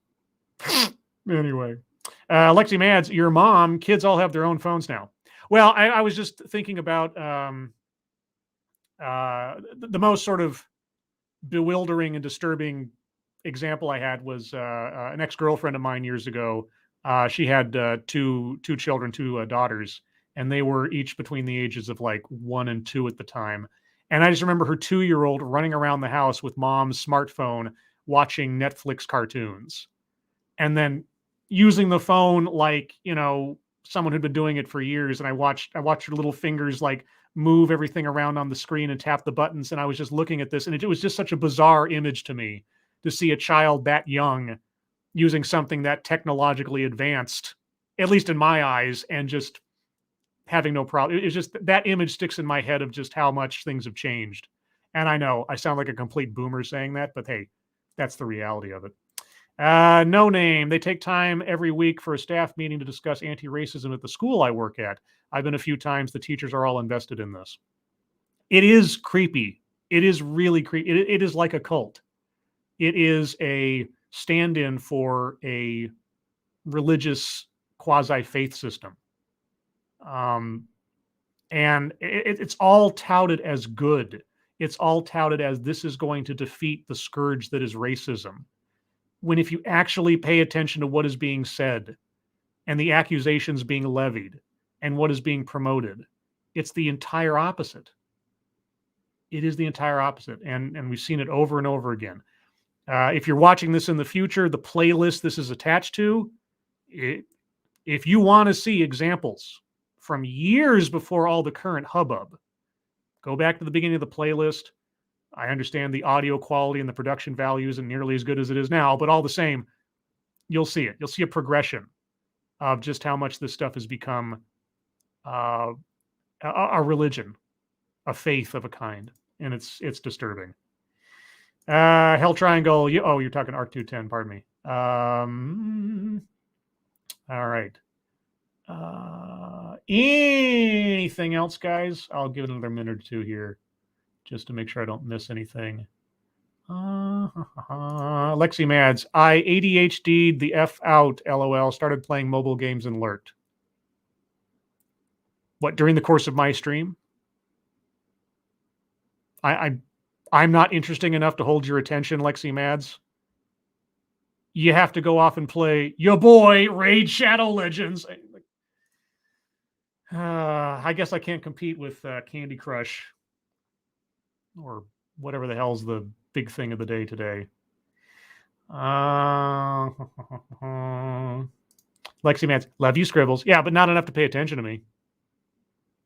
Anyway. Lexi Mads, your mom, kids all have their own phones now. Well, I was just thinking about the most sort of bewildering and disturbing example I had was an ex-girlfriend of mine years ago. She had two children, two daughters, and they were each between the ages of like 1 and 2 at the time. And I just remember her 2-year-old running around the house with mom's smartphone, watching Netflix cartoons, and then using the phone like, you know, someone who'd been doing it for years. And I watched her little fingers like move everything around on the screen and tap the buttons. And I was just looking at this, and it was just such a bizarre image to me to see a child that young using something that technologically advanced, at least in my eyes, and just having no problem. It's just that image sticks in my head of just how much things have changed. And I know I sound like a complete boomer saying that, but hey, that's the reality of it. No name. They take time every week for a staff meeting to discuss anti-racism at the school I work at. I've been a few times. The teachers are all invested in this. It is creepy. It is really creepy. It is like a cult. It is a stand-in for a religious quasi-faith system. And it's all touted as good. It's all touted as this is going to defeat the scourge that is racism. when if you actually pay attention to what is being said and the accusations being levied and what is being promoted, it's the entire opposite. It is the entire opposite. And we've seen it over and over again. If you're watching this in the future, the playlist this is attached to, if you want to see examples from years before all the current hubbub, go back to the beginning of the playlist. I understand the audio quality and the production value isn't nearly as good as it is now, but all the same, you'll see it. You'll see a progression of just how much this stuff has become a religion, a faith of a kind, and it's disturbing. Hell Triangle. You're talking Arc 210. Pardon me. All right. Anything else, guys? I'll give it another minute or two here, just to make sure I don't miss anything. Lexi Mads. I ADHD'd the F out. LOL. Started playing mobile games and lurked. What, during the course of my stream? I'm not interesting enough to hold your attention, Lexi Mads. You have to go off and play your boy Raid Shadow Legends. I guess I can't compete with Candy Crush or whatever the hell's the big thing of the day today. Lexi Mads, love you, Scribbles. Yeah, but not enough to pay attention to me.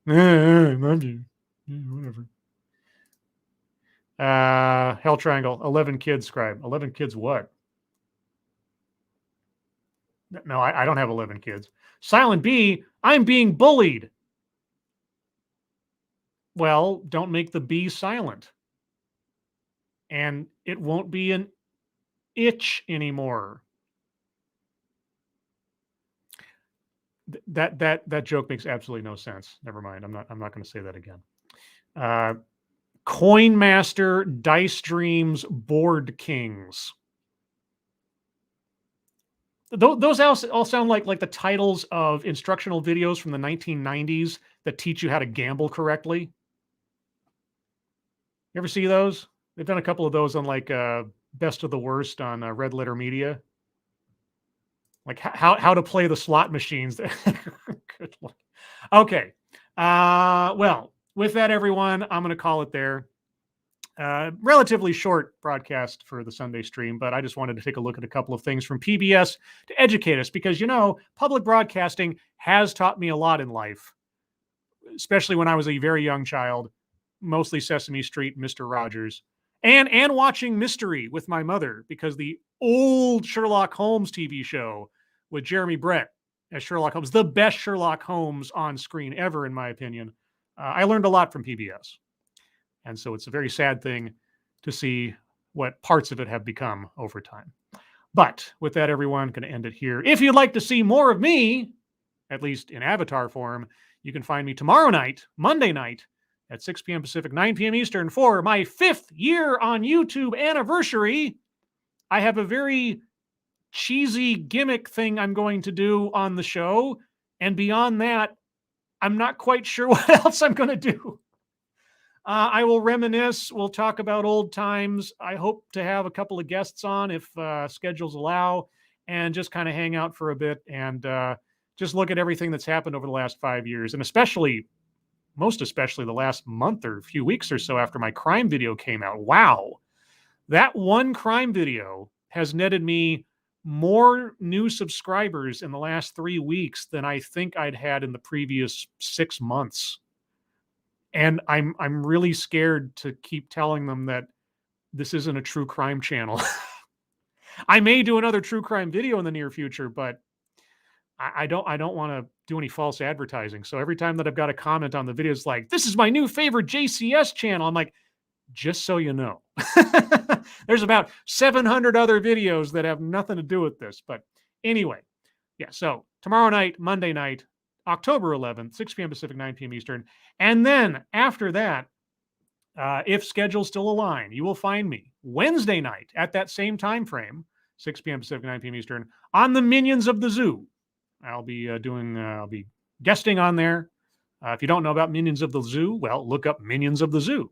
Love you. Whatever. Hell Triangle, 11 kids, Scribe. 11 kids what? No, I don't have 11 kids. Silent B, I'm being bullied. Well, don't make the B silent. And it won't be an itch anymore. That joke makes absolutely no sense. Never mind. I'm not going to say that again. Coin Master Dice Dreams Board Kings. Those all sound like the titles of instructional videos from the 1990s that teach you how to gamble correctly. You ever see those? They've done a couple of those on like Best of the Worst on Red Letter Media. Like how to play the slot machines. Good luck. Okay. Well, with that, everyone, I'm going to call it there. Relatively short broadcast for the Sunday stream, but I just wanted to take a look at a couple of things from PBS to educate us because, public broadcasting has taught me a lot in life, especially when I was a very young child, mostly Sesame Street, Mr. Rogers, and watching Mystery with my mother because the old Sherlock Holmes TV show with Jeremy Brett as Sherlock Holmes, the best Sherlock Holmes on screen ever, in my opinion. I learned a lot from PBS. And so it's a very sad thing to see what parts of it have become over time. But with that, everyone, going to end it here. If you'd like to see more of me, at least in avatar form, you can find me tomorrow night, Monday night, at 6 p.m. Pacific, 9 p.m. Eastern, for my 5th year on YouTube anniversary. I have a very cheesy gimmick thing I'm going to do on the show. And beyond that, I'm not quite sure what else I'm going to do. I will reminisce. We'll talk about old times. I hope to have a couple of guests on if schedules allow, and just kind of hang out for a bit and just look at everything that's happened over the last 5 years, and most especially the last month or few weeks or so after my crime video came out. Wow. That one crime video has netted me more new subscribers in the last 3 weeks than I think I'd had in the previous 6 months. And I'm really scared to keep telling them that this isn't a true crime channel. I may do another true crime video in the near future, but I don't want to do any false advertising. So every time that I've got a comment on the video, it's like, this is my new favorite JCS channel. I'm like, just so you know. There's about 700 other videos that have nothing to do with this. But anyway, yeah, so tomorrow night, Monday night, October 11th, 6 p.m. Pacific, 9 p.m. Eastern. And then after that, if schedules still align, you will find me Wednesday night at that same time frame, 6 p.m. Pacific, 9 p.m. Eastern, on the Minions of the Zoo. I'll be I'll be guesting on there. If you don't know about Minions of the Zoo, well, look up Minions of the Zoo.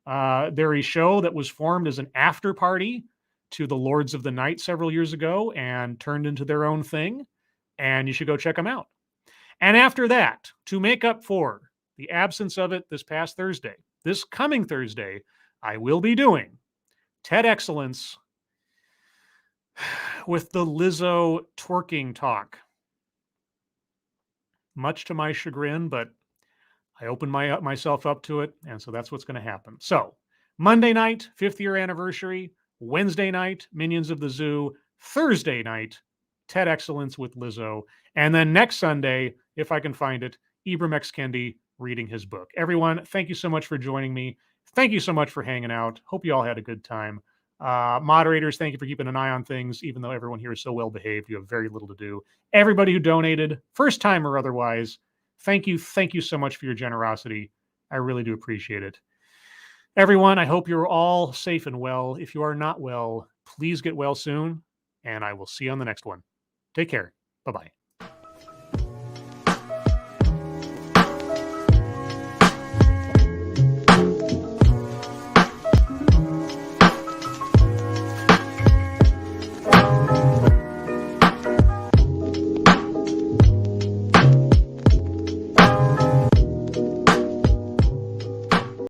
They're a show that was formed as an after party to the Lords of the Night several years ago and turned into their own thing, and you should go check them out. And after that, to make up for the absence of it this past Thursday, this coming Thursday, I will be doing TED Excellence with the Lizzo twerking talk. Much to my chagrin, but I opened myself up to it, and so that's what's going to happen. So Monday night, 5th year anniversary. Wednesday night, Minions of the Zoo. Thursday night, TED Excellence with Lizzo. And then next Sunday, if I can find it, Ibram X. Kendi reading his book. Everyone, thank you so much for joining me. Thank you so much for hanging out. Hope you all had a good time. Moderators, thank you for keeping an eye on things. Even though everyone here is so well behaved, you have very little to do. Everybody who donated, first time or otherwise, thank you. Thank you so much for your generosity. I really do appreciate it. Everyone, I hope you're all safe and well. If you are not well, please get well soon, and I will see you on the next one. Take care. Bye-bye.